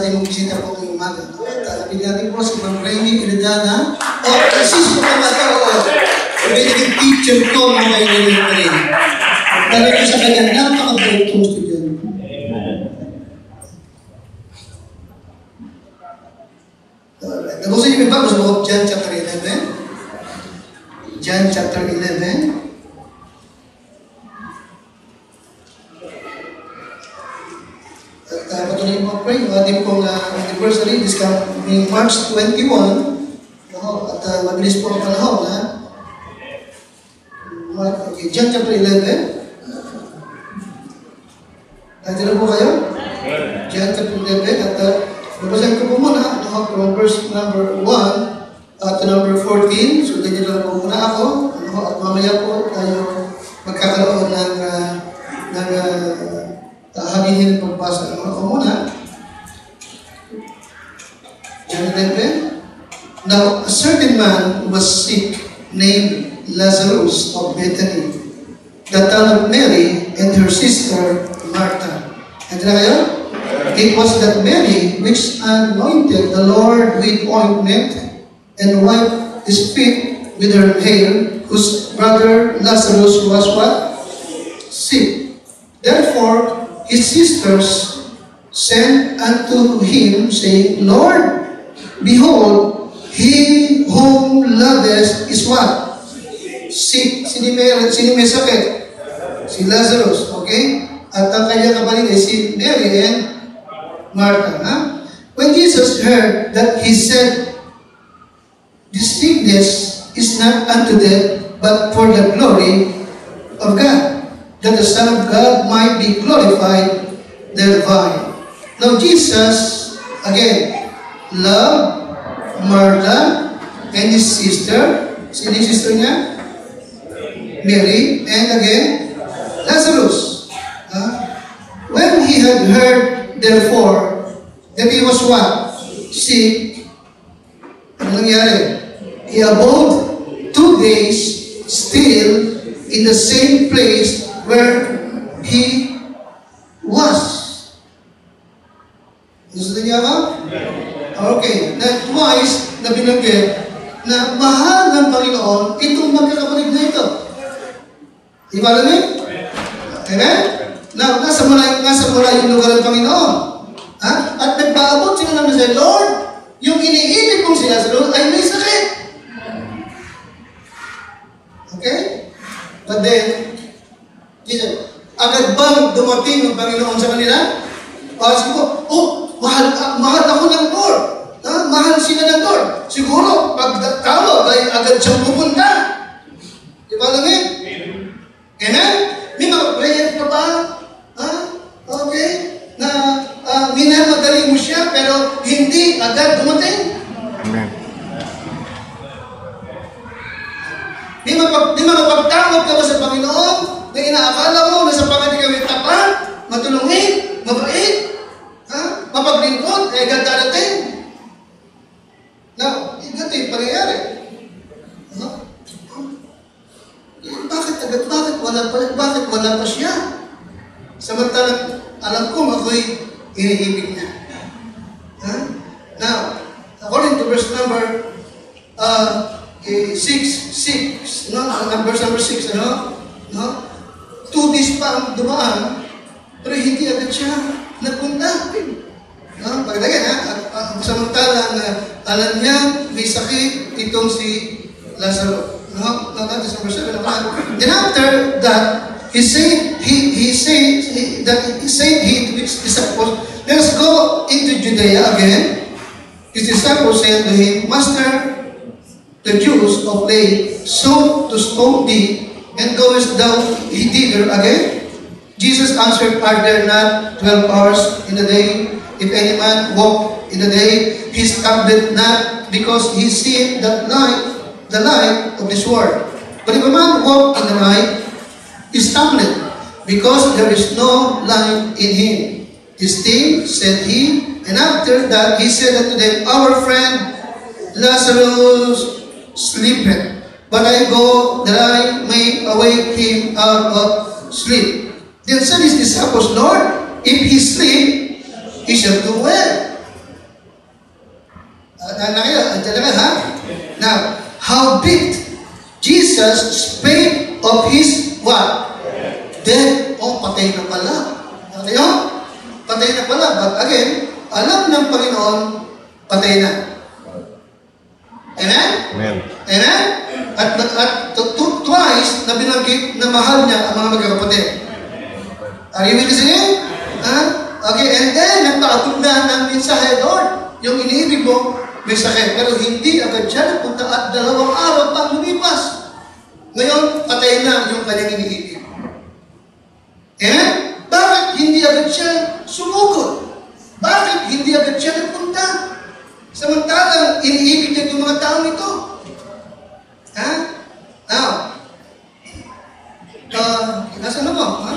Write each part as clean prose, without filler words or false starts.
ating bisita po ngayong umaga. Talapin natin po si Ma'am Rainy Iridana. Assist po naman ito. Naging teacher ko mga kailangan pa rin. Talaga sa kanya, napaka-breakthrough student. Nagusin niyo ba sa mga John chapter 11? John chapter 11. At patuloy mo pray, yung ating pong anniversary this coming March 21. At mabilis po ang panahon, ha? Okay, John chapter 11. Nandiyan na po kayo? John chapter 11. At babasahin ko po muna from verse number 1 to number 14. So, ganyan lang po muna ako. At mamaya po tayo magkakaroon ng hangin-hingin pagbasa. Ako muna. John 11. Now, a certain man was sick named Lazarus of Bethany, the town of Mary and her sister Martha. And kayo? It was that Mary which anointed the Lord with ointment and wiped his feet with her hair, whose brother Lazarus was what? Sick. Therefore, his sisters sent unto him, saying, Lord, behold, he whom lovest is what? Sick. Sino may sakit? Si Lazarus. Okay? At ang kanyang kapatid ay si Mary and Martha. Ha? When Jesus heard that, he said, this sickness is not unto death, but for the glory of God, that the Son of God might be glorified thereby. Now Jesus, again, loved Martha and his sister. Sino yung sister niya? Mary. And again, Lazarus. When he had heard, therefore, that he was what? Sick. Ano nangyari? He abode 2 days still in the same place where he was. Gusto niya ba? Okay. Na twice na binanggit na mahal ng Panginoon itong magkakapatid na ito. Di ba alam eh? Amen? Now, nasa mula yung lugar ng Panginoon. Ha? At nagpaabot sila naman sa Lord, yung iniibig kong sila sa Lord ay may sakit. Okay? But then, agad bang dumating ang Panginoon sa kanila? Sabi ko, mahal ako ng Lord. Mahal sila ng Lord. Siguro, pag tawag ay agad siyang pupunta. Di ba alam eh? Amen? May mga prayer pa ba? Okay? Na minamadali mo siya, pero hindi agad dumating. Amen. Di makapagtawag ka ba sa Panginoon na inaakala mo na sa Panginoon kami tapat, matulungin, mabait, mapaglingkod, ay agad darating. Now, ito yung pangyayari. Bakit wala pa siya? Samantalang alam ko ako'y iniibig niya. Now, according to verse number 6, verse number 6, 2 days pa ang dumaan, pero hindi agad siya nagpunta. Pagdagan, samantalang alam niya may sakit itong si Lazarus. Then after that, he said to his disciples, let us go into Judea again. His disciples said to him, Master, the Jews of late sought to stone thee, and goest thou thither again? Jesus answered, Are there not 12 hours in the day? If any man walk in the day, he stumbleth not, because he seeth the light of this world. But if a man walk in the night, he stumbleth, because there is no light in him. This thing said he, and after that he said unto them, Our friend Lazarus sleepeth, but I go that I may awake him out of sleep. Then said his disciples, Lord, if he sleep, he shall do well. Andiyan na kayo, ha? Now, howbeit Jesus spake of his what? Death. Oh, patay na pala. Okay, oh? Patay na pala. But again, alam ng Panginoon, patay na. Amen? Amen. Amen? At twice na binanggit na mahal niya ang mga magkakapatid. Are you listening? Okay, and then nagpaabot na ng mensahe, Lord, yung iniibig mo, may sakit. Pero hindi agad siya napunta at 2 araw pang lumipas. Ngayon, patay na yung kanyang iniibig. Amen? Bakit hindi agad siya sumugod? Bakit hindi agad siya napunta? Samantalang iniibig niya yung mga taong ito. Ha? Now, nasa mo? Ha?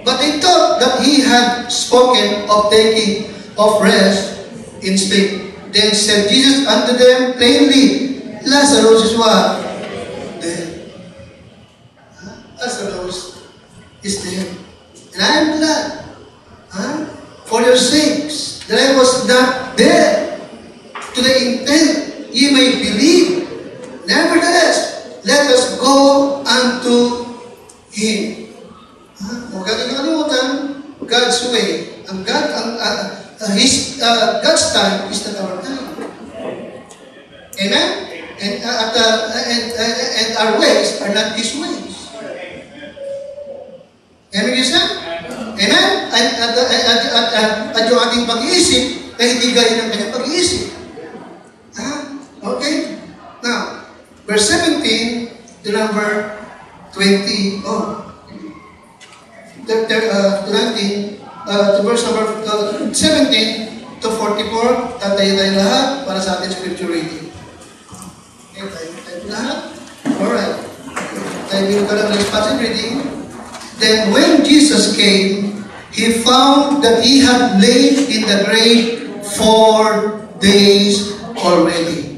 But they thought that he had spoken of taking of rest in sleep. Then said Jesus unto them plainly, Lazarus is what? Dead. Lazarus is dead. And I am glad for your sakes that I was not dead, to the intent ye may believe. Nevertheless, let us go unto him. Huwag natin kalimutan, God's way. God's time is not our time. Amen? And our ways are not His ways. Amen, Gisa? Amen? At yung ating pag-iisip ay hindi gaya ng kanyang pag-iisip. Okay? Now, verse 17 to number 20. To verse number 17 to 44, tatayo tayo lahat para sa ating scripture reading. Okay, tayo lahat? Alright. Tayo ka lang ng passage reading. Then when Jesus came, He found that He had lain in the grave 4 days already.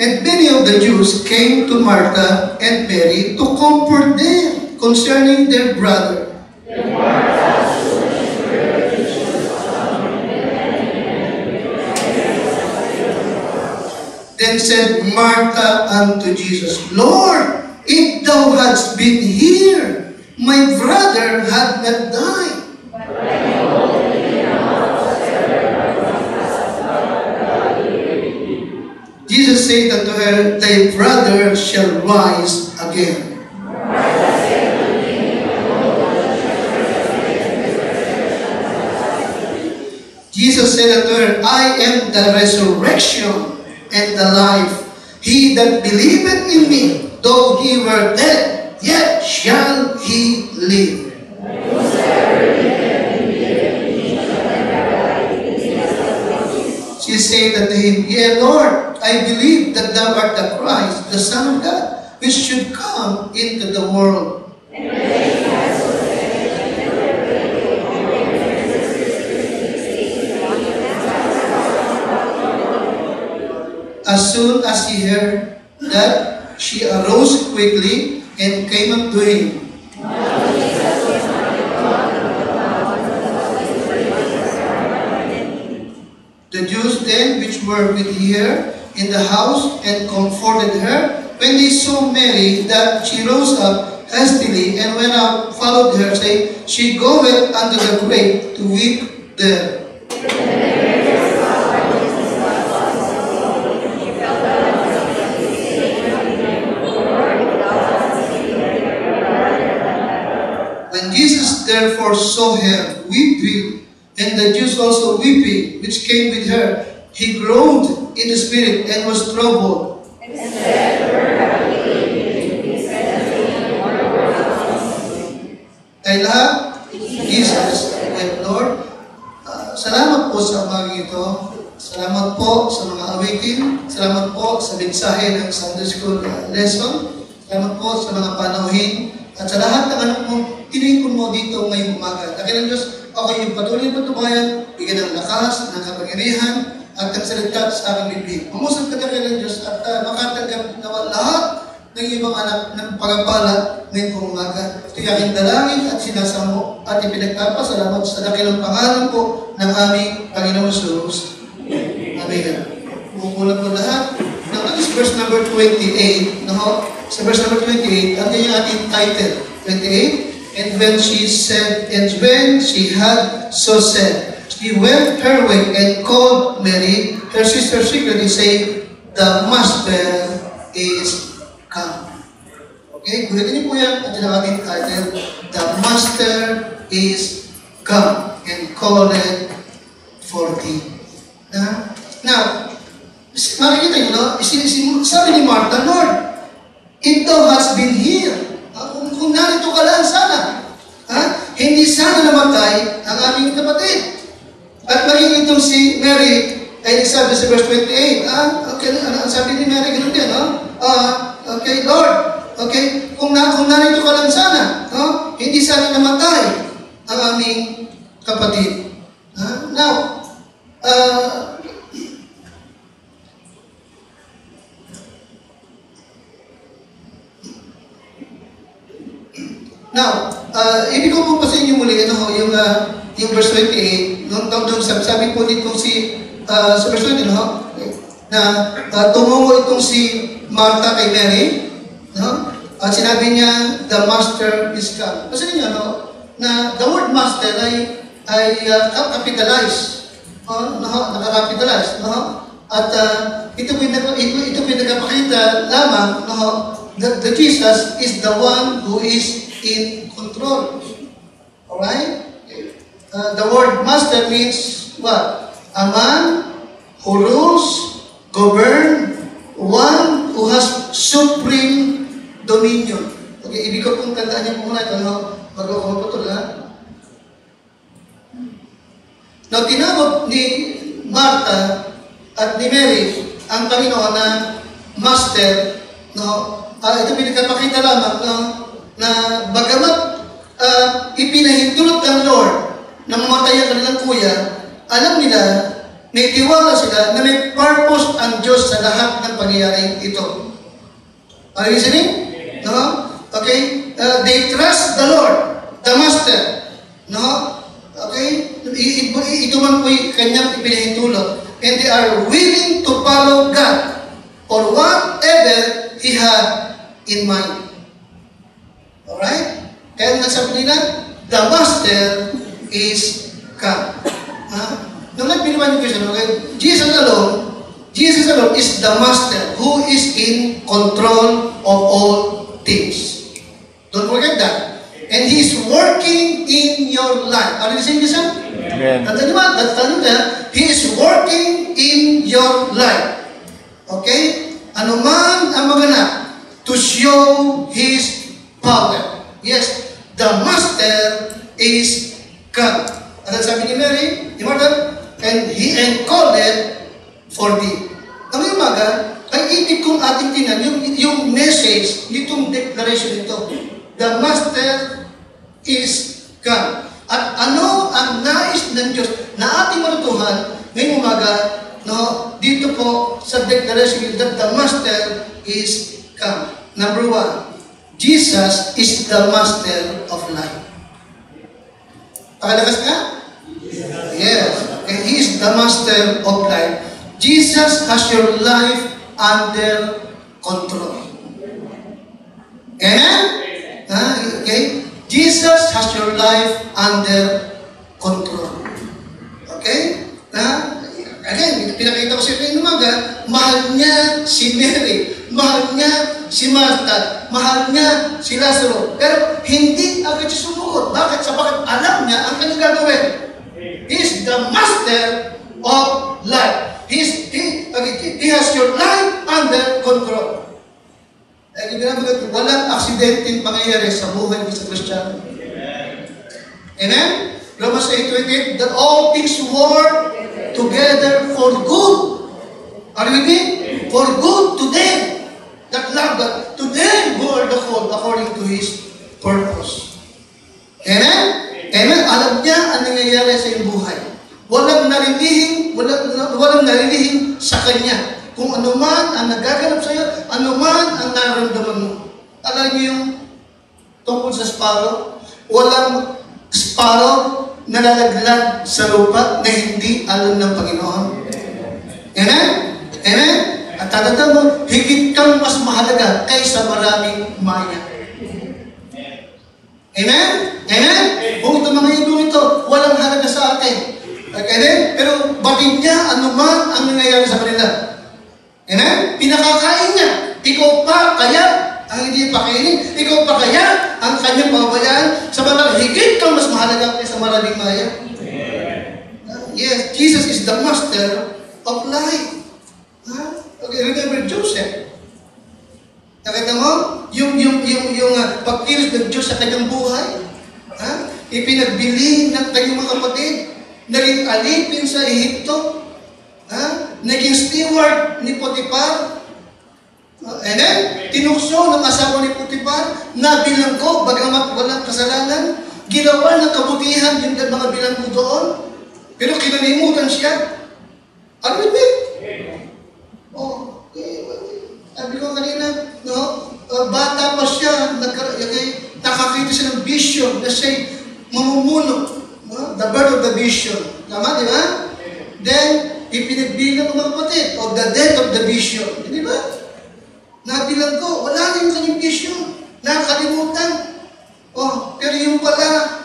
And many of the Jews came to Martha and Mary to comfort them concerning their brother. Then said Martha unto Jesus, Lord, if thou hadst been here, my brother had not died. Jesus said unto her, Thy brother shall rise again. Jesus said unto her, I am the resurrection and the life. He that believeth in me, though he were dead, yet shall he live. She said unto him, Yea, Lord, I believe that thou art the Christ, the Son of God, which should come into the world. As soon as he heard that, she arose quickly and came up to him. The Jews then which were with her in the house and comforted her, when they saw Mary, that she rose up hastily and went out, followed her, saying, She goeth unto the grave to weep there. When Jesus therefore saw her weeping, and the Jews also weeping, which came with her, he groaned in the spirit and was troubled. And said, Ay lahat, Jesus and Lord, salamat po sa umagang ito. Salamat po sa mga awitin. Salamat po sa mensahe ng Sunday School lesson. Salamat po sa mga panauhin. At sa lahat ng anak mo, tinigin mo dito ngayong umaga. Dakilang Diyos, ako yung patuloy patubayan, bigyan ng lakas, ng kapangyarihan, at ng salita sa aking bibig. Mamusap ka dakilang Diyos at makatanggap nawa lahat ng ibang anak ng pagpapala ngayong pong umaga. Ito'y aking dalangin at sinasamo at ipinagpapasalamat sa dakilang pangalan po ng aming Panginoong Jesus. Amen. Bumukulat po lahat. Now, that is verse number 28. No? Sa verse number 28, ang yung ating title, 28. And when she had so said, she went her way and called Mary, her sister secretly, saying, the Master is come. Okay, gulitin niyo po yan at yung ating title, the Master is come and called for thee. Now, makikita nyo, no? Sabi ni Martha, Lord, if thou hast been here, kung narito ka lang sana, hindi sana namatay ang aming kapatid. At magiging itong si Mary, ay nagsabi sa verse 28, okay, sabi ni Mary, ganun din, okay, Lord, okay, kung narito ka lang sana, hindi sana namatay ang aming kapatid. Now, ibig ko po pa sa inyo muli, yung verse 28, doon sabi po dito sa verse 20, na tumungo itong si Martha kay Mary, at sinabi niya, the Master is come. Kasi niyo, na the word Master ay capitalized, naka-capitalized, at ito po nagpapakita lamang, that Jesus is the one who is in control. Alright? The word master means what? A man who rules, govern, one who has supreme dominion. Okay, ibig ko pong tandaan niyo po muna ito, bago ako maputol, Now, tinawag ni Martha at ni Mary ang Panginoon na Master, ito pinagpapakita lamang na bagamat ipinahintulot ng Lord na mamatay ang kanilang kuya, alam nila, may tiwala sila na may purpose ang Diyos sa lahat ng pangyayaring ito. Are you listening? No? Okay? They trust the Lord, the Master. No? Okay? Ito man po'y kanyang ipinahintulot. And they are willing to follow God for whatever He had in mind. Alright? Kaya nasabi nila, the Master is come. Nung nagpilipan yung question, okay? Jesus alone is the Master who is in control of all things. Don't forget that. And He is working in your life. Are you listening to this? Amen. He is working in your life. Okay? Ano man ang maganap to show His power. Yes, the Master is God. At sabi ni Mary, ni Martha, and He called it for thee. Ang umaga, ay ibig kong ating tinan, yung message, nitong declaration ito. The Master is God. At ano ang nais ng Diyos na ating matutuhan ngayong umaga, dito po sa declaration that the Master is God. Number 1, Jesus is the Master of life. Pakalakas nga? Yes. Okay. He is the Master of life. Jesus has your life under control. Amen? Okay? Jesus has your life under control. Okay? Again, pinakita ko sa inyo umaga, mahal niya si Mary, mahal niya si Martha, mahal niya si Lazaro. Pero hindi agad siya sumugot. Bakit? Sapagkat alam niya ang kanyang gagawin. He is the Master of life. He has your life under control. Ay, walang aksidenteng pangyayari sa buhay ng isang Kristiyano. Amen? Romans 8:28, that all things work together for good. Are you with me? For good to them that love God, to them who are the called according to His purpose. Amen? Amen? Alam niya ang nangyayari sa iyong buhay. Walang narilihing sa Kanya. kung ano man ang nagaganap sa'yo, ano man ang nararamdaman mo. Alam niyo yung tungkol sa sparrow? Walang sparrow na lalaglag sa lupa na hindi alam ng Panginoon. Amen? Amen? At tatanda mo, higit kang mas mahalaga kaysa maraming maya. Amen? Amen? Kung ito mga idol ito, walang halaga sa atin. Okay? Pero batid niya, ano man ang nangyayari sa kanila. Amen? Pinakakain niya. Ikaw pa kaya ang hindi pakainin? Ikaw pa kaya ang kanyang pababayaan? Samantalang higit kang mas mahalaga kaysa maraming maya. Yes, Jesus is the master of life. Okay, remember Joseph. Nakita mo? Yung pagkilos ng Diyos sa kanyang buhay. Ipinagbili ng kanyang mga kapatid. Naging alipin sa Ehipto. Naging steward ni Potiphar. Amen? Tinukso ng asawa ni Potiphar. Nabilanggo, bagamat walang kasalanan. Ginawa ng kabutihan yung mga bilanggo doon. Pero kinalimutan siya. Ano yun? Sabi ko kanina, bata pa siya, nakakita siya ng vision na siya'y mamumuno. The birth of the vision. Tama, di ba? Then, ipinagbilang ng mga kapatid, o the death of the vision. Di ba? Nabilang ko, wala na yung kanyang vision. Nakakalimutan. Pero yung pala,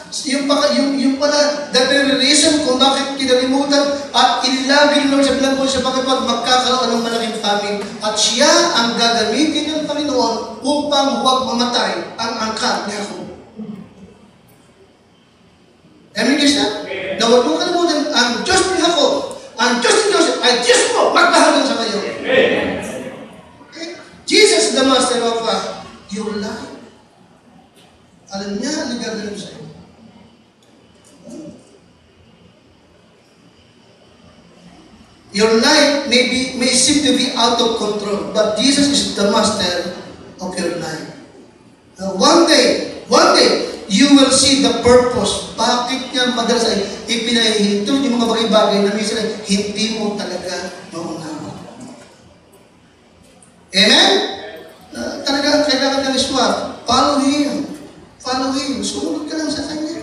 the very reason kung bakit kinalimutan at inilagay ng Lord sa bilanggo sa pagkapag magkakaroon ng malaking famine. At siya ang gagamitin ng Panginoon upang huwag mamatay ang angkat ni Jacob. Amen guys na? Na huwag mong kalimutan, ang Diyos ni Jacob, ang Diyos ni Joseph, ay Diyos mo, magbahagan sa kayo. Okay? Jesus, the master of your life. Alam niya ang gagawin sa'yo. Your life may seem to be out of control, but Jesus is the master of your life. One day, you will see the purpose. Bakit niya madalas ay ipinahihintog yung mga bagay-bagay na minsan ay hindi mo talaga maunawa. Amen? Talaga kailangan ng iswap. Follow Him. Follow Him. Sumunod ka lang sa Kanya.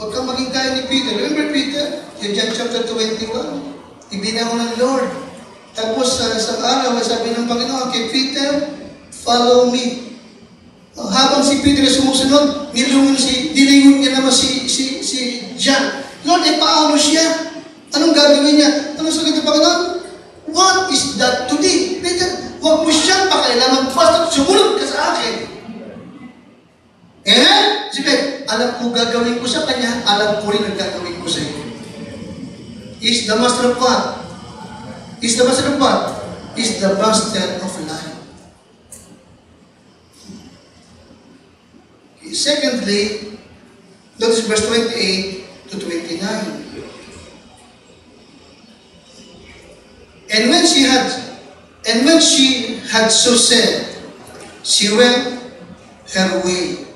Huwag kang maging kaya ni Peter. Remember Peter? Yung John chapter 21. Ibinaw ng Lord. Tapos sa araw, sabi ng Panginoon kay Peter, follow me. Habang si Peter sumusunod, nilingon niya naman si John. Lord, paano siya? Anong gagawin niya? Anong sagot ng Panginoon? What is that to thee? Peter, huwag mo siyang pakailangan. Basta sumunod ka sa akin. Sige, alam ko gagawin ko sa kanya, alam ko rin ang gagawin ko sa iyo. Is the master of what? Is the master of what? Is the master of life. Okay. Secondly, notice verse 28 to 29. And when she had so said, she went her way.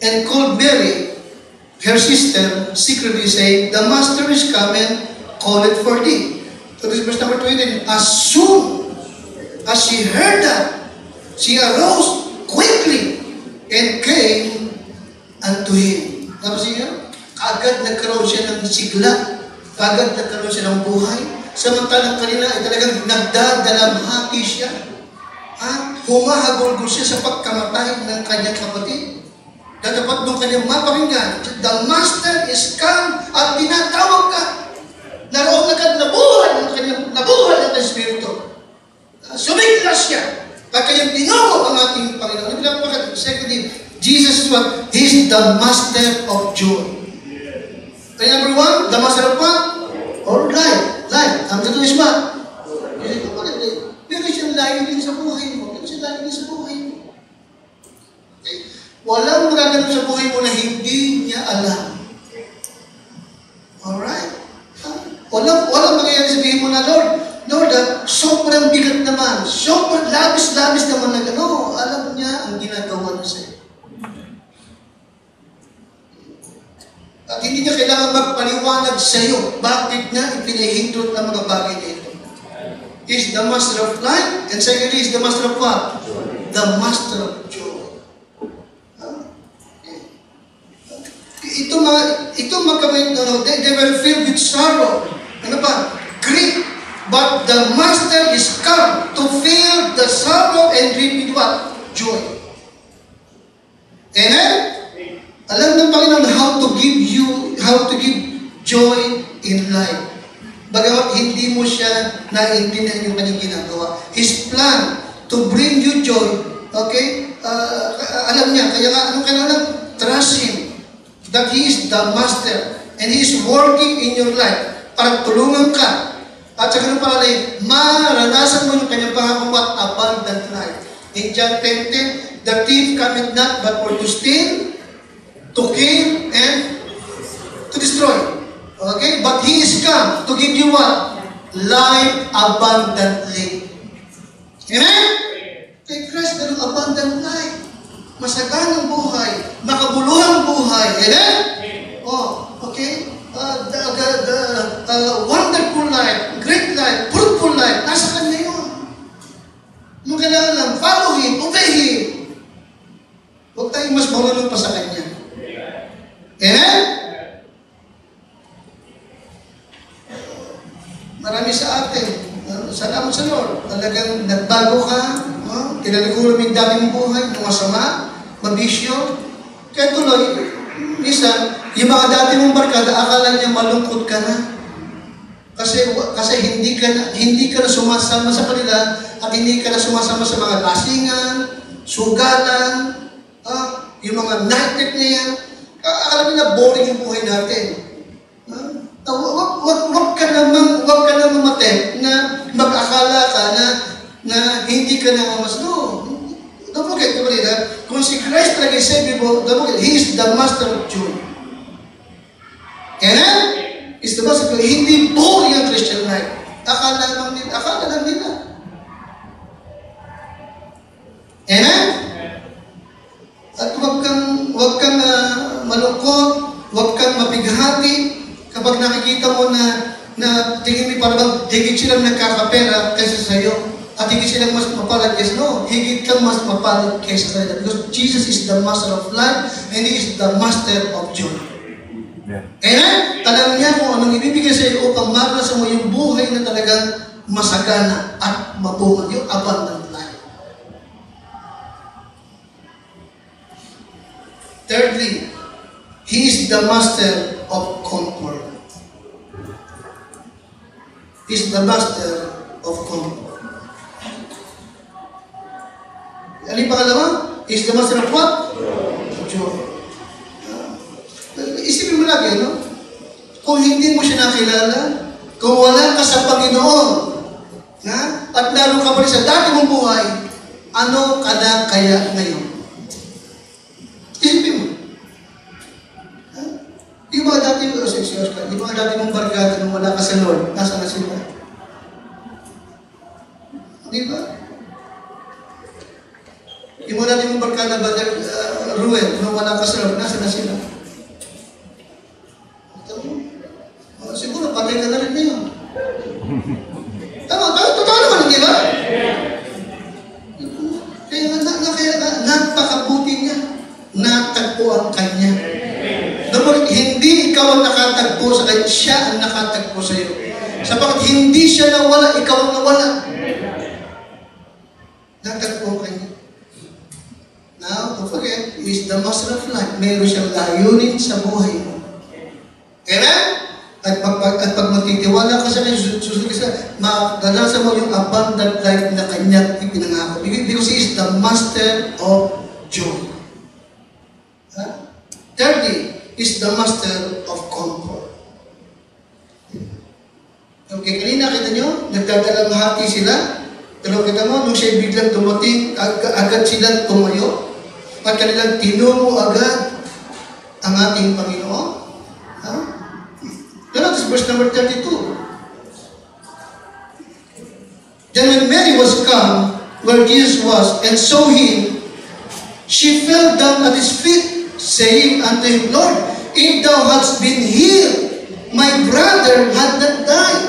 And called Mary, her sister, secretly saying, the master is coming, call it for thee. So this is verse number 20. As soon as she heard that, she arose quickly and came unto him. Tapos niya, kaagad nagkaroon siya ng sigla, kaagad nagkaroon siya ng buhay. Samantalang kanina ay talagang nagdadalamhati siya. Humahagulgol siya sa pagkamatay ng kanyang kapatid. Dapat nung kanyang mapakinggan, the master is come at tinatawag ka. Naroon agad nabuhay ng Espiritu. Sumigla siya. At kanyang tinawag ang ating Panginoon. Secondly, Jesus is what? He is the master of joy. And number one, the master of what? Or life. Life. Number two is what? Pero siyang layo din sa buhay mo. Okay. Walang magaganap sa buhay mo na hindi niya alam. Alright? Walang mangyayari sabihin mo na, Lord, sobrang bigat naman. Sobrang labis-labis naman na gano'n. Alam niya ang ginagawa niya sa'yo. At hindi niya kailangan magpaliwanag sa iyo bakit niya ipinahintulot ang mga bagay na ito. He is the master of light, and secondly, he is the master of what? The master of joy. Ito magkamit, they were filled with sorrow. Ano ba? Grief. But the master is come to fill the sorrow and grief with what? Joy. Amen? Alam ng Panginoon how to give joy in life. Bagamat hindi mo siya naiintindihan yung kanyang ginagawa. His plan to bring you joy, okay? Alam niya, kaya nga, anong kailangan? Trust Him that He is the master and He is working in your life para tulungan ka. At sa ganun pala maranasan mo yung kanyang pangakong what? Abundant life. In John 10:10, the thief cometh not but for to steal, to kill, and to destroy. Okay? But He is come to give you what? Life abundantly. Amen? Kay Christ, ganun abundant life. Masaganang buhay. Makabuluhang buhay. Amen? Oh, okay? Wonderful life, great life, fruitful life, nasa Kanya yun. Yung kailangan lang, follow Him, obey Him. Huwag tayong mas marunong pa sa Kanya. Amen? Marami sa atin. Salamat sa Lord. Talagang nagbago ka. Tinalikulo mo yung dami mong buhay, masama, mabisyo. Kaya tuloy, minsan, yung mga dati mong barkada, akala niya malungkot ka na. Kasi hindi ka na sumasama sa kanila at hindi ka na sumasama sa mga lasingan, sugalan, yung mga night trip na yan. Akala nila boring yung buhay natin. Huwag ka naman matek na mag-akala ka na hindi ka na mas. No. Don't forget, kung si Christ talaga is Savior mo, don't forget, He is the master of joy. Amen? Is the master of joy. Hindi boring ang Christian life. Akala lang nila. Amen? At huwag kang malungkot, huwag kang mabighati kapag nakikita mo na tingin mo parang higit silang nagkakapera kaysa sa iyo. At higit silang mas mapalad kaysa, no, higit kang mas mapalad kaysa kanila. Because Jesus is the master of life and He is the master of joy. Yeah. Amen? Alam niya kung anong ibibigay sa iyo upang maranasan mo yung buhay na talagang masagana at mabunga, yung abundant life. Thirdly, He is the master of comfort. He is the master of comfort. Ano yung pangalawa? He is the master of what? Joy. Isipin mo lagi, no? Kung hindi mo siya nakilala, kung wala ka sa Panginoon, at naroon ka pa rin sa dati mong buhay, ano ka na kaya ngayon? Isipin mo. Yung mga dati mong barkada nung wala ka sa Lord, nasa na sila? Di ba? Yung mga dati mong barkada, Brother Ruel, nung wala ka sa Lord, nasa na sila? Siguro, patay ka na rin ngayon. Totoo naman, di ba? Kaya napakabuti niya. Natagpuan kanya. Dapat hindi ikaw ang nakatagpo sa kanya, siya ang nakatagpo sa iyo. Sapagkat hindi siya nawala, ikaw ang nawala. Natagpo kanya. Now, don't forget, He is the master of life. Meron siyang layunin sa buhay mo. Amen? At pag magtitiwala ka sa kanya, susunod ka sa, madalasan mo yung abundant life na kanya ipinangako. Because He is the master of joy. Thirdly, He is the master of comfort. Okay, kanina kita nyo, nagdadalang hati sila. Pero kita mo, nung siya biglang dumating, agad silang tumayo. At kanilang tinungo agad ang ating Panginoon. Notice verse number 32. Then when Mary was come where Jesus was and saw Him, she fell down at His feet, saying unto Him, Lord, if thou hadst been here, my brother had not died.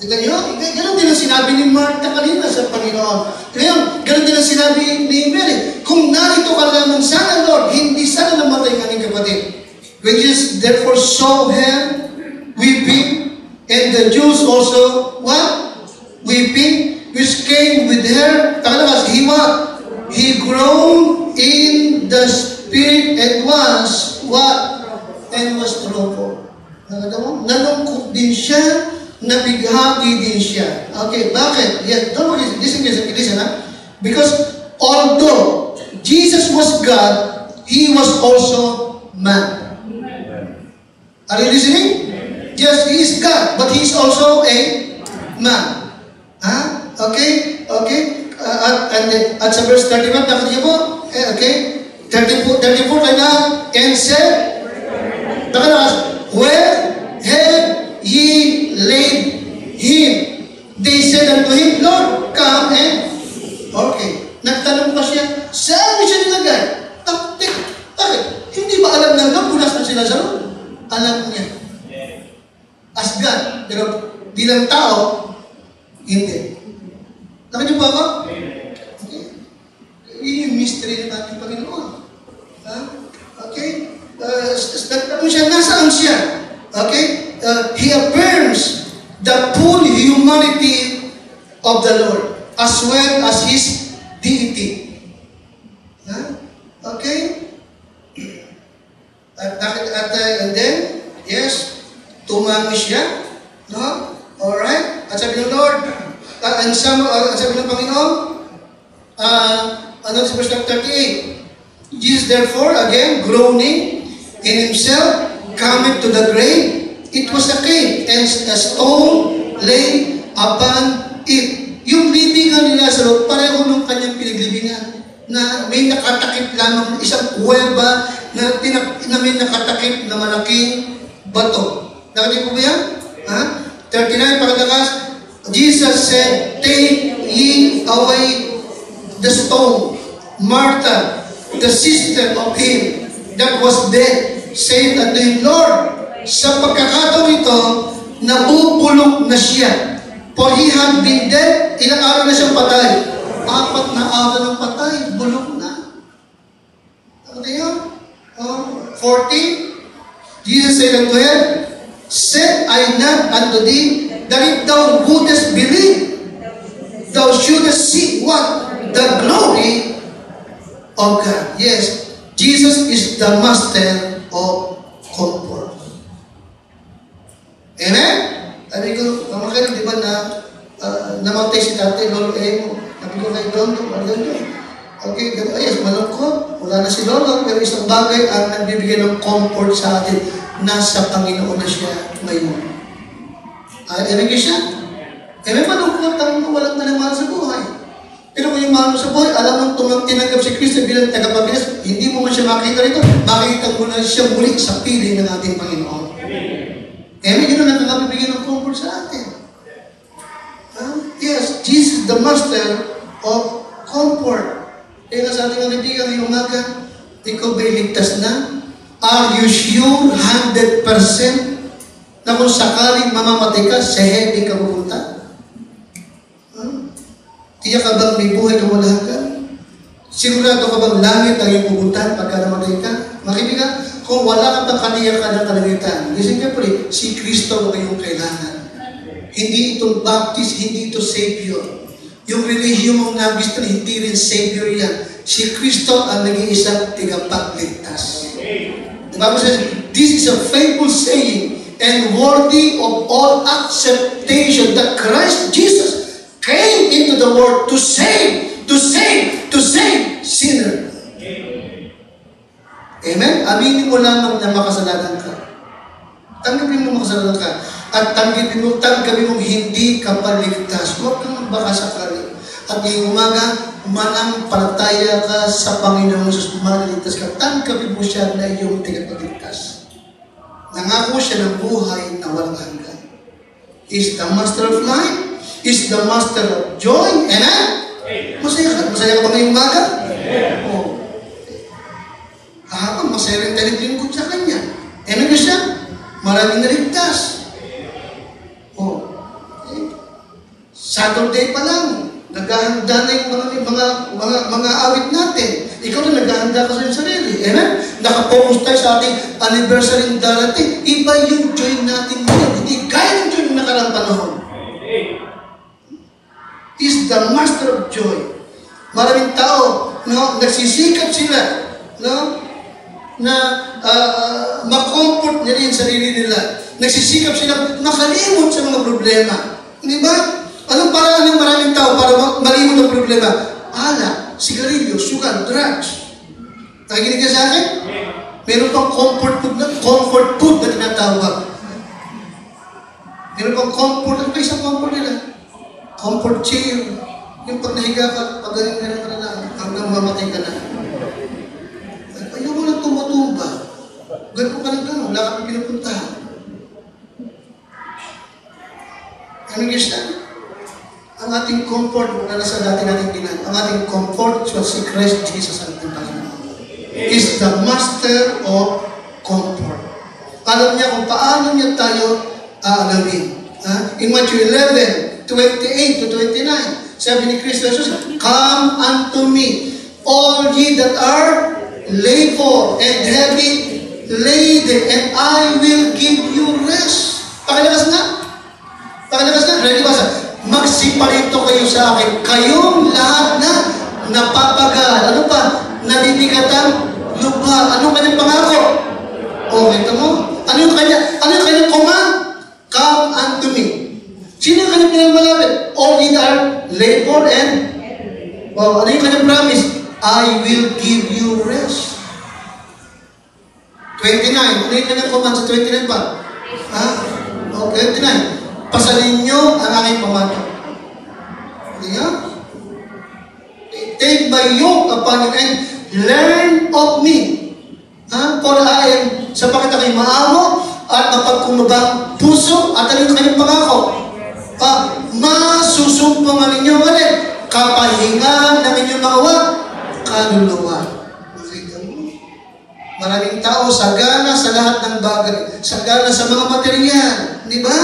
Tignan nyo, gano'n din ang sinabi ni Martha kanina sa Panginoon. Ngayon, gano'n din ang sinabi ni Mary. Kung narito ka lamang sana, Lord, hindi sana namatay ka ng kapatid. When Jesus therefore saw her weeping, and the Jews also, what? Weeping, which came with her. Takalabas, he what? He groaned in the spirit and was what? And was troubled. Nalungkot din siya, nabighati din siya. Okay, bakit? Yes, don't worry, listen, ha? Because although Jesus was God, He was also man. Are you listening? Yes, He is God, but He is also a man. Huh? Okay? At sa verse 31, nakita niyo po? Okay? 34 kayo na, and said, where have ye laid him? They said unto him, Lord, come and... Okay. Nagtanong pa siya, saan mo siya nilagay? Bakit? Hindi ba alam ng Lord kung nasaan si Lazaro? Alam niya. As God. Pero bilang tao, hindi. Nakita niyo ba ako? Okay. Yun yung mystery ng ating Panginoon. Okay? Nagtanong siya, nasaan siya? Okay? He affirms the full humanity of the Lord as well as His deity. Okay? And then, yes, tumangi siya. No? Alright? At sabi ng Lord, at sabi ng Panginoon, ano sa verse 38? Jesus therefore, again, groaning in himself, coming to the grave. It was a cave, and a stone lay upon it. Yung libingan ni Lazaro, pareho nung kanyang pinaglibingan, na may nakatakip lamang isang kuweba na may nakatakip na malaking bato. Nakita po ba yan? 39, pakalakas, Jesus said, take ye away the stone. Martha, the sister of him that was dead, said unto him, Lord, sa pagkakataon ito, nabubulok na siya. For he had been dead, ilang araw na siyang patay. 4 na araw ng patay, bulok na. Ano yun? 40, Jesus said unto her, said I not unto thee, that if thou wouldest believe, thou shouldest see what? The glory of God. Yes, Jesus is the master of comfort. Amen? Sabi ko, kamakailan, di ba namatay si tatay, Lolo Emo. Sabi ko kay Lolo, okay, yes, malungkot. Wala na si Lolo, pero isang bagay ang nagbibigay ng comfort sa atin. Nasa Panginoon na siya ngayon. Amen ka siya? Amen, malungkot ang walang tanamahal sa buhay. Pero kung yung mahal mo sa buhay, alam mong tinanggap si Kristo bilang tagapagpinas, hindi mo man siya makita rito, makita mo na siya muli sa piling ng ating Panginoon. Amen, yun ang nakakabibigyan ng comfort sa atin. Yes, Jesus is the master of comfort. Kaya sa ating mga kaibigan ngayong umaga, ikaw ba'y ligtas na? Are you sure 100% na kung sakaling mamamatay ka, sa heaven ka pupunta? Tiyak ka bang may buhay ka wala ka? Sigurado ka bang langit ang iyong pupuntahan pagka namatay ka? Makibigan, kung wala ka bang kaniyakan ng kalangitan, kasi siyempre, si Kristo ang iyong kailangan. Hindi itong Baptist, hindi ito Savior. Yung relihiyon mong nabis na hindi rin Savior yan. Si Kristo ang nag-iisang tigapagligtas. The Bible says, this is a faithful saying and worthy of all acceptation that Christ Jesus came into the world to save sinner. Amen? Aminin mo lamang na makasalanan ka. Tanggapin mo makasalanan ka. At tanggapin mo hindi ka paligtas. Huwag kang magbaka sa kari. At ngayong umaga, manampalataya ka sa Panginoon Jesus, manaligtas ka. Tanggapin mo siya na iyong tigapagligtas. Nangako siya ng buhay na walang hanggan. Is the master of life. Is the master of joy. Amen? Masaya ka. Masaya ka ba ngayong umaga? Oo. Kahapon, masaya rin tayo lingkod sa Kanya. mga awit natin. Ikaw na naghahanda ka sa iyong sarili. Amen? Nakapokus tayo sa ating anniversary darating. Iba yung joy natin ngayon. Hindi gaya ng joy ng nakarang panahon. He's the master of joy. Maraming tao, no, nagsisikap sila, no, na makomfort nila yung sarili nila. Nagsisikap sila makalimot sa mga problema. Di ba? Anong paraan ng maraming tao para malimot ang problema? Alak, sigarilyo, sugar, drugs. Nakikinig ka sa akin? Meron pang comfort food na tinatawag. Meron pang comfort, ano ba isang comfort nila? Comfort chair. Yung pag nahiga ka, pag galing ka na hanggang mamatay ka na. Ayaw mo lang tumba-tumba. Gano'n ka lang gano'n, wala kang pinupuntahan. Anong gistan? Ang ating comfort, muna na sa dati natin bilang, ang ating comfort was si Christ Jesus ang ating Panginoon. Is the master of comfort. Alam niya kung paano niya tayo aalawin. In Matthew 11, 28 to 29, sabi ni Kristo Jesus, "Come unto me, all ye that are labor and heavy laden, and I will give you rest." Pakilakas na? Pakilakas na? Ready ba sa? "Magsiparito kayo sa akin, kayong lahat na napapagal." Ano pa? "Nabibigatan lubha." Anong kanyang pangako? O, ito mo. Ano yung kanyang command? "Come unto me." Sino yung kanyang pinagmalapit? All ye that are labor and ano yung kanyang promise? "I will give you rest." 29. Ano yung kanyang command sa 29 pa? O, 29. "Pasalin nyo ang aking pamato." Hindi nga? "Take my yoke upon you and learn of me. For I am, sapagkat ako'y maamo at mapagkumabang puso." At ano yung kanyang pangako? "Masusumpungan ninyo ulit, kapahingan ng inyong mga kaluluwa." Maraming tao sagana sa lahat ng bagay, sagana sa mga material, di ba?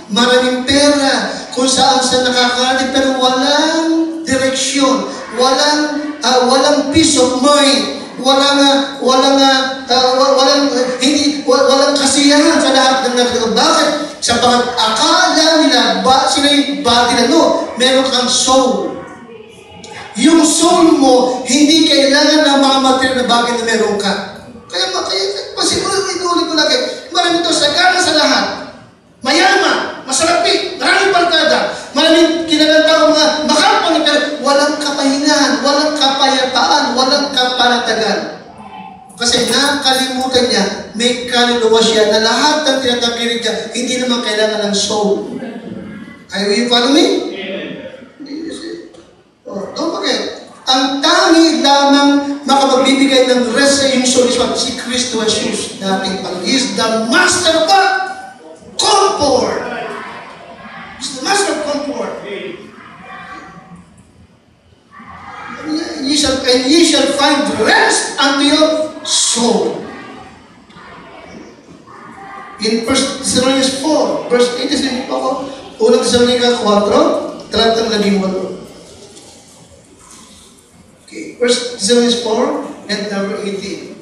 Maraming pera, kung saan sa nakakarating, pero walang direksyon, walang peace of mind, walang kasiyahan sa lahat ng nagagawa. Bakit? Sa akala nila, sila yung body na meron kang soul. Yung soul mo, hindi kailangan ng mga material na bagay na meron ka. Kaya inulit ko lagi, maraming ito sagana sa lahat. Mayaman, masarapit, maraming barkada, maraming kinaganda mga makarapang, pero walang kapahingahan, walang kapayapaan, walang kapanatagan. Kasi nakalimutan niya, may kaluluwa siya na lahat ng tinatapirin niya, hindi naman kailangan ng soul. Are you follow me? Don't forget, ang tangi lamang makapagbibigay ng rest sa iyong soul is what? Si Kristo Jesus nating Panginoon. He is the master of what? Comfort. He's the master of comfort. And ye shall find rest unto your soul. In 1 Thessalonians 4, verse 8, sabi po ako, 1 Thessalonica 4, talatang 18. Okay, 1 Thessalonians 4 and number 18.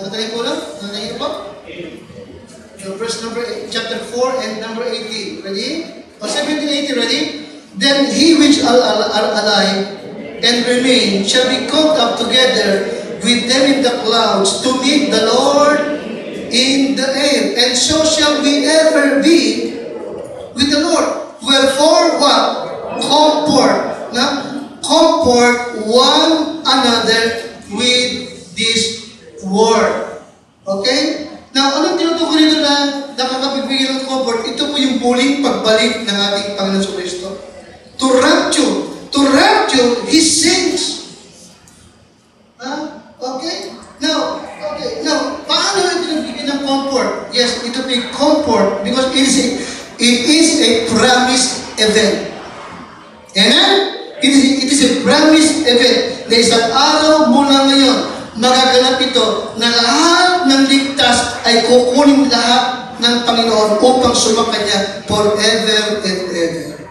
Nakatayin ko lang? Nakatayin po? Yung verse number 8, chapter 4 and number 18. Ready? O 17, 18, ready? "Then he which are alive and remain shall be caught up together with them in the clouds to meet the Lord in the air. And so shall we ever be with the Lord. Wherefore, what? Comfort. Comfort one another with this word." Okay? Now, anong tinutukoy nito na nakakabibigay ng comfort? Ito po yung muling pagbalik ng ating Panginoon Kristo. To rapture His saints. Okay? Now, paano ito nagbigay ng comfort? Yes, ito po yung comfort because it is a promised event. Amen? It is a promised event na isang araw mula ngayon, magaganap ito na lahat ng ligtas ay kukunin lahat ng Panginoon upang sumakanya forever and ever.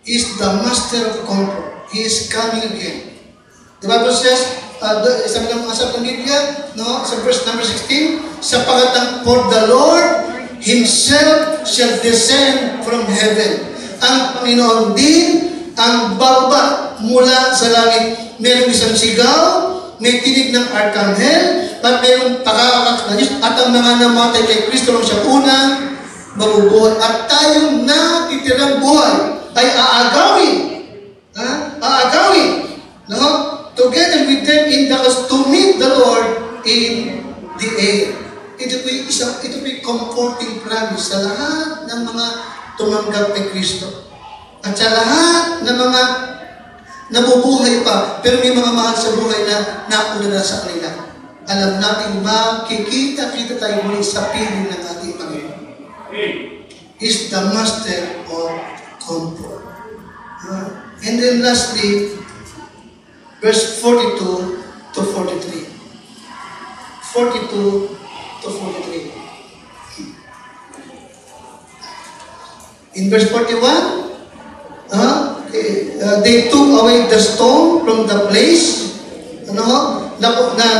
He is the master of comfort. He is coming again. The Bible says, sabi ng asap ng Biblia, no, sa verse number 16, sapagat for the Lord Himself shall descend from heaven. Ang Panginoon din ang baba mula sa langit. Mayroong isang sigaw, may tinig ng arkanghel, at mayroong pakakakak na Diyos, at ang mga namatay kay Kristo nung siya unang mabubuhay. At tayong natitirang buhay ay aagawin. Aagawin. No? Together with them in the to meet the Lord in the air. Ito po'y comforting promise sa lahat ng mga tumanggap kay Kristo. At sa lahat ng mga nabubuhay pa, pero may mga mahal sa buhay na nauna na sa kanila. Alam natin makikita-kita tayo muli sa piling ng ating Panginoon. Is the master of comfort. And then lastly, verse 42 to 43. 42 to 43. In verse 41, they took away the stone from the place na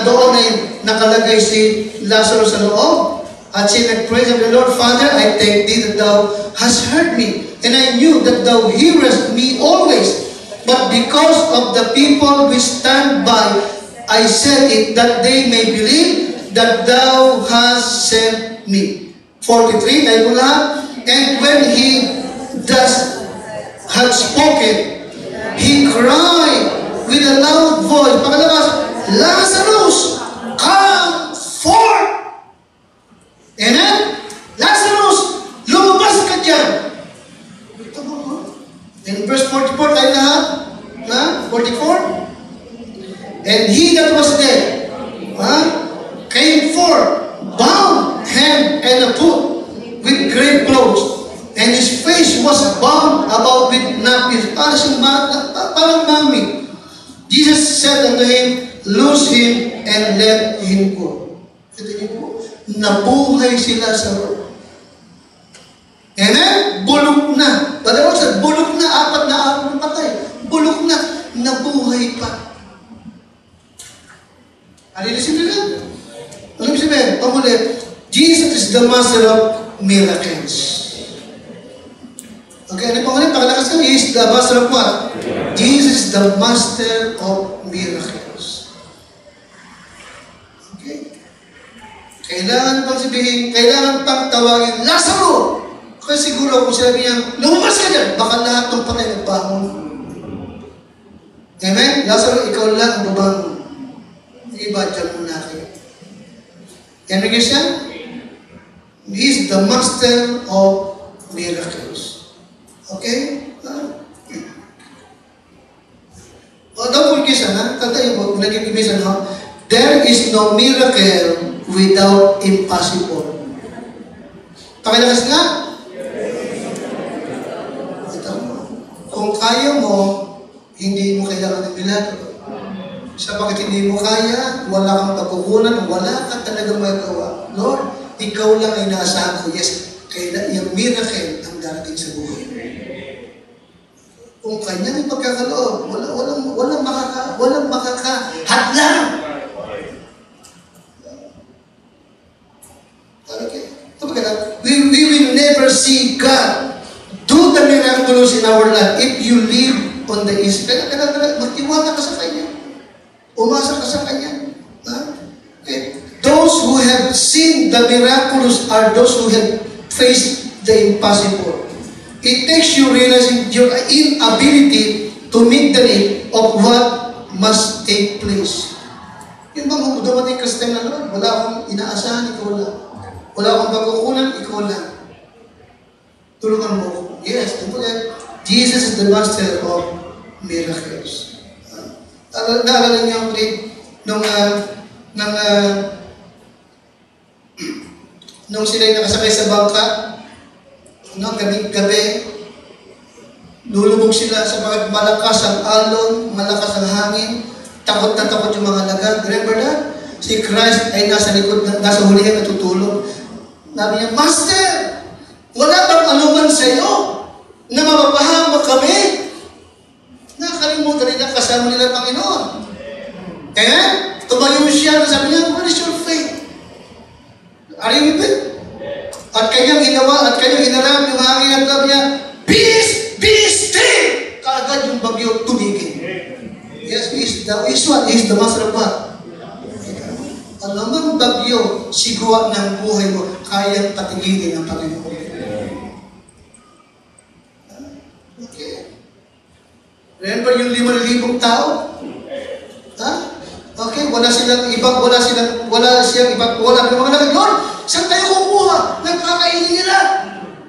doon ay nakalagay si Lazarus sa loob. At she nag-praise of the Lord, Father, I thank thee that thou hast heard me, and I knew that thou hearest me always. But because of the people which stand by, I said it, that they may believe that thou hast sent me. 43, tayo po lahat. And when he thus had spoken, he cried with a loud voice, pakalakas, Lazarus, come forth! And then, Lazarus, lumabas ka dyan. In verse 44, tayo lahat, 44, and he that was dead came forth, bound hand and foot with grave clothes, and his face was bound about with napkins, parang mami. Jesus said unto him, loose him and let him go. Ito niyo po, nabuhay sila sa roon. And then, bulok na. But also, bulok na, apat na araw na patay. Bulok na, nabuhay pa. Alilisip nila. Alam mo sabihin, pamulit, Jesus is the master of miracles. Okay, ano pangulit? Pakalakas kami, He is the master of what? Jesus is the master of miracles. Okay? Kailangan pang sabihin, kailangan pang tawagin, Lazaro! Kasi siguro kung sinabi niya, lumabas ka dyan, baka lahat ng patay nagbangon. Amen? Lazaro, ikaw lang ang babangon. Iba, dyan muna kayo. Yan na siya? He is the master of miracles. Okay? Don't forget siya, ha? Tanda yung nag-ibig ha? There is no miracle without impossible. Pakilakas nga? Kung kaya mo, hindi mo kailangan ng milagro. Sapagkat hindi mo kaya, wala kang pagkukunan, wala ka talagang magawa. Lord, ikaw lang ay naasahan ko. Yes, kaya yung miracle ang darating sa buhay. Kung kanya may pagkakaloob, walang makakahadlang. Okay. We will never see God do the miraculous in our life if you live on the east. Kaya magtiwala ka sa Kanya. Umasa ka sa Kanya. Okay. Those who have seen the miraculous are those who have faced the impossible. It takes you realizing your inability to meet the need of what must take place. Yung bang dumating ka sa time na Lord, wala akong inaasahan, ikaw lang. Wala akong pagkukunan, ikaw lang. Tulungan mo ako. Yes, don't forget, Jesus is the master of miracles. Naalala niyo ang read nung sila'y nakasakay sa bangka, gabi, Lulubog sila sa mga malakas ang alon, malakas ang hangin, takot na takot yung mga lagad. Remember that? Si Christ ay nasa likod, nasa hulihan natutulog. Sabi niya, Master, wala bang anuman sa iyo na mapapahama kami? Nakakalimutan nila kasama nila ang Panginoon. Kaya, tumayo siya at sabi niya, what is your faith? Are you with it? At kanyang ginawa, at kanyang inarap yung hangin at sabi niya, peace, be still! Kaagad yung bagyo tumigil. Yes, he is the master of what? Alam mo, bagyo, sigwa ng buhay mo, kayang patigilin ng Panginoon. Okay. Remember yung 5,000 tao? Ha? Okay, wala siyang ibang mga nagag, Lord, saan tayo kukuha? Nagkakainin nila.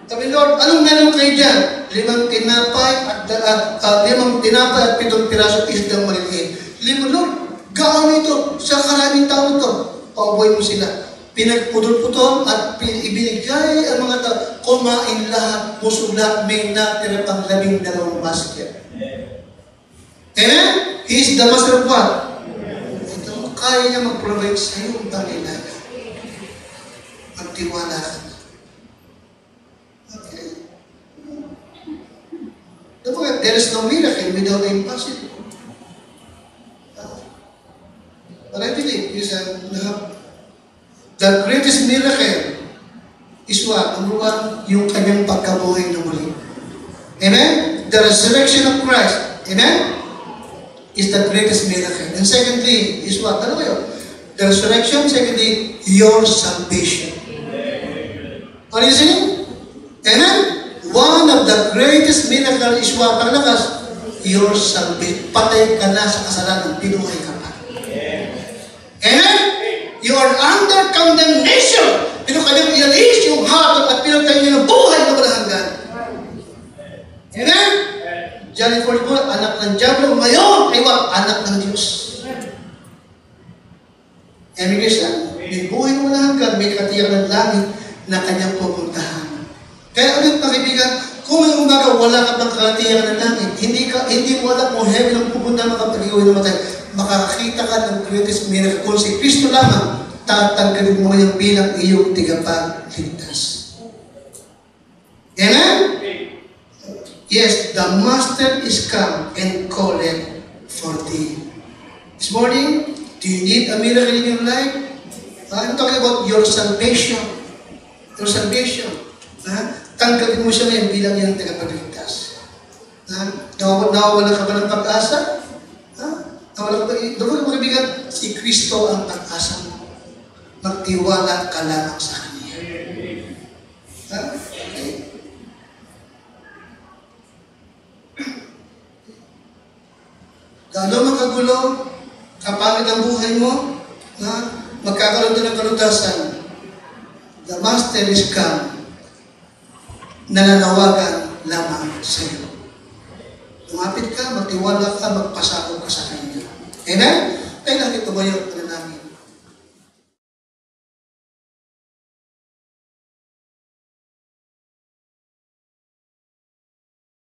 Sabi, Lord, anong meron kayo dyan? 5 tinapay at 7 pirasong isdang maliliit. Lord, gaano ito? Sa karaming tao ito. Paubuhay mo sila. Pinagpudol-putol at ibinigay ang mga tao. Kumain lahat, busog lahat, may natira pang 12 basket. Amen? He is the master of what? Ito, kaya niya mag-provide sa iyo ang pangailangan. Magtiwala ka na. Okay. There is no miracle without the impossible. But I believe the greatest miracle is what? Number one, yung kanyang pagkabuhay na muli. Amen? The resurrection of Christ. Amen? Is the greatest miracle. And secondly, is what? Ano yun? The resurrection. Secondly, your salvation. Are you seeing? Amen? One of the greatest miracles is what? Paglakas, your salvation. Patay ka na sa kasalanan. Pinuhay ka pa. Amen? You are under condemnation. Pinukanyang ialis yung hatol at pinutay niyo ng buhay na walang hanggan. Amen? John 44, anak ng Diablo, ngayon ay what? Anak ng Diyos. Amen, Christian? May buhay na walang hanggan, may katiyak ng langit na kanyang pupuntahan. Kaya ulit mga kaibigan, kung may umaga wala ka bang katiyak ng langit, hindi mo alam kung heaven ang pupuntahan mga pag-iway na matay, makakakita ka ng greatest miracle. Kung si Kristo lamang, tatanggalin mo yung bilang iyong tigapagligtas. Amen? Yes, the Master is come and called for thee. This morning, do you need a miracle in your life? I'm talking about your salvation. Your salvation. Tanggalin mo siya ngayon bilang iyong tigapagligtas. Nawawala ka ba ng pag-asa? Nawawala ka ba? Doon mo kaibigan, si Kristo ang pag-asa mo. Magtiwala ka lamang sa Kanya. Okay. Gano'n makagulo, kapangit ang buhay mo, magkakaroon din ng kalutasan. The Master is come, nananawagan lamang sa iyo. Lumapit ka, magtiwala ka, magpasakop ka sa Kanya. Amen? Kaya natin tumayo.